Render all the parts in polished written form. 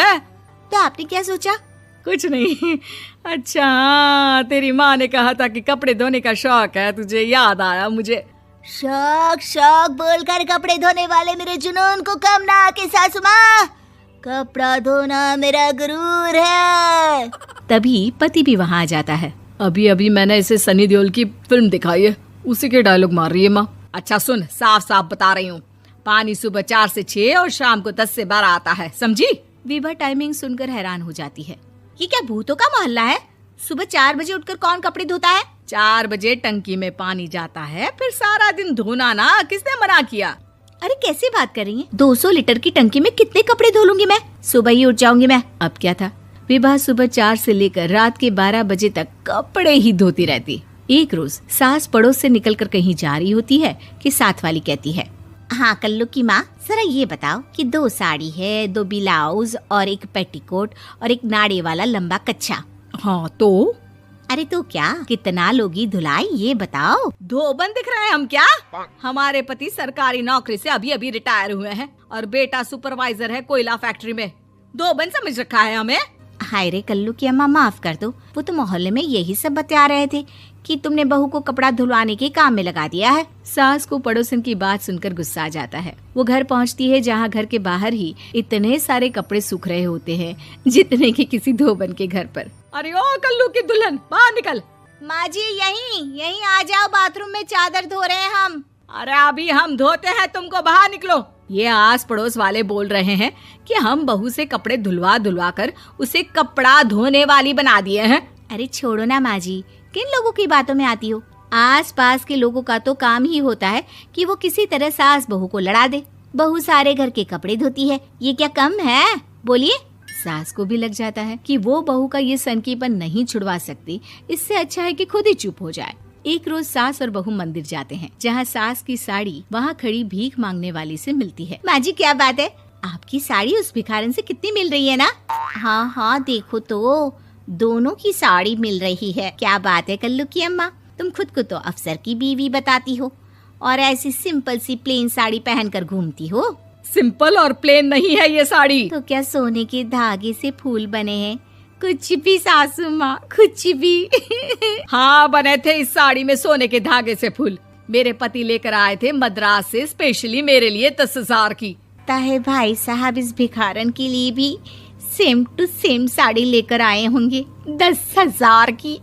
तो आपने क्या सोचा? कुछ नहीं। अच्छा हाँ, तेरी माँ ने कहा था कि कपड़े धोने का शौक है तुझे, याद आया मुझे। शौक शौक बोलकर कपड़े धोने वाले मेरे जुनून को कम ना आके सासू माँ, कपड़ा धोना मेरा गुरूर है। तभी पति भी वहाँ आ जाता है। अभी अभी मैंने इसे सनी देओल की फिल्म दिखाई है, उसी के डायलॉग मार रही है माँ। अच्छा सुन, साफ साफ बता रही हूँ, पानी सुबह 4 से 6 और शाम को 10 से 12 आता है, समझी? विभा टाइमिंग सुनकर हैरान हो जाती है। ये क्या भूतों का मोहल्ला है? सुबह 4 बजे उठकर कौन कपड़े धोता है? 4 बजे टंकी में पानी जाता है, फिर सारा दिन धोना ना, किसने मना किया? अरे कैसी बात कर रही हैं? 200 लीटर की टंकी में कितने कपड़े धो लूंगी मैं? सुबह ही उठ जाऊंगी मैं। अब क्या था, विभा सुबह 4 से लेकर रात के 12 बजे तक कपड़े ही धोती रहती। एक रोज सास पड़ोस से निकलकर कहीं जा रही होती है कि साथ वाली कहती है, हाँ कल्लू की माँ, जरा ये बताओ कि 2 साड़ी है, 2 ब्लाउज और एक पेटीकोट और एक नाड़े वाला लंबा कच्छा। हाँ तो? अरे तो क्या, कितना लोगी धुलाई ये बताओ। धोबन दिख रहे हैं हम क्या? हमारे पति सरकारी नौकरी से अभी अभी रिटायर हुए हैं और बेटा सुपरवाइजर है कोयला फैक्ट्री में। धोबन समझ रखा है हमें? हाय रे कल्लू की अम्मा, माफ कर दो, वो तो मोहल्ले में यही सब बता रहे थे कि तुमने बहू को कपड़ा धुलवाने के काम में लगा दिया है। सास को पड़ोसन की बात सुनकर गुस्सा आ जाता है। वो घर पहुंचती है जहां घर के बाहर ही इतने सारे कपड़े सूख रहे होते हैं जितने कि किसी धोबन के घर पर। अरे ओ कल्लू की दुल्हन, बाहर निकल। माँ जी यहीं आ जाओ, बाथरूम में चादर धो रहे हैं हम। अरे अभी हम धोते हैं, तुमको बाहर निकलो। ये आस पड़ोस वाले बोल रहे हैं कि हम बहू से कपड़े धुलवा कर उसे कपड़ा धोने वाली बना दिए हैं। अरे छोड़ो ना माँ जी, किन लोगों की बातों में आती हो? आस पास के लोगों का तो काम ही होता है कि वो किसी तरह सास बहू को लड़ा दे। बहू सारे घर के कपड़े धोती है, ये क्या कम है? बोलिए। सास को भी लग जाता है कि वो बहू का ये सनकीपन नहीं छुड़वा सकती, इससे अच्छा है कि खुद ही चुप हो जाए। एक रोज सास और बहू मंदिर जाते हैं, जहाँ सास की साड़ी वहाँ खड़ी भीख मांगने वाली से मिलती है। माँ जी क्या बात है, आपकी साड़ी उस भिखारन से कितनी मिल रही है ना? हाँ हाँ देखो तो, दोनों की साड़ी मिल रही है। क्या बात है कल्लू की अम्मा, तुम खुद को तो अफसर की बीवी बताती हो और ऐसी सिंपल सी प्लेन साड़ी पहनकर घूमती हो। सिंपल और प्लेन नहीं है ये साड़ी। तो क्या सोने के धागे से फूल बने हैं? कुछ भी सासू माँ, कुछ भी। हाँ बने थे इस साड़ी में सोने के धागे से फूल। मेरे पति लेकर आए थे मद्रास से स्पेशली मेरे लिए 10,000 की। ताहे भाई साहब इस भिखारन के लिए भी सेम टू सेम साड़ी लेकर आए होंगे 10,000 की।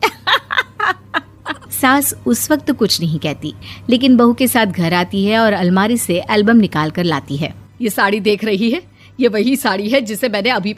सास उस वक्त कुछ नहीं कहती, लेकिन बहू के साथ घर आती है और अलमारी से एल्बम निकाल कर लाती है। ये साड़ी देख रही है, ये वही साड़ी है जिसे मैंने अभी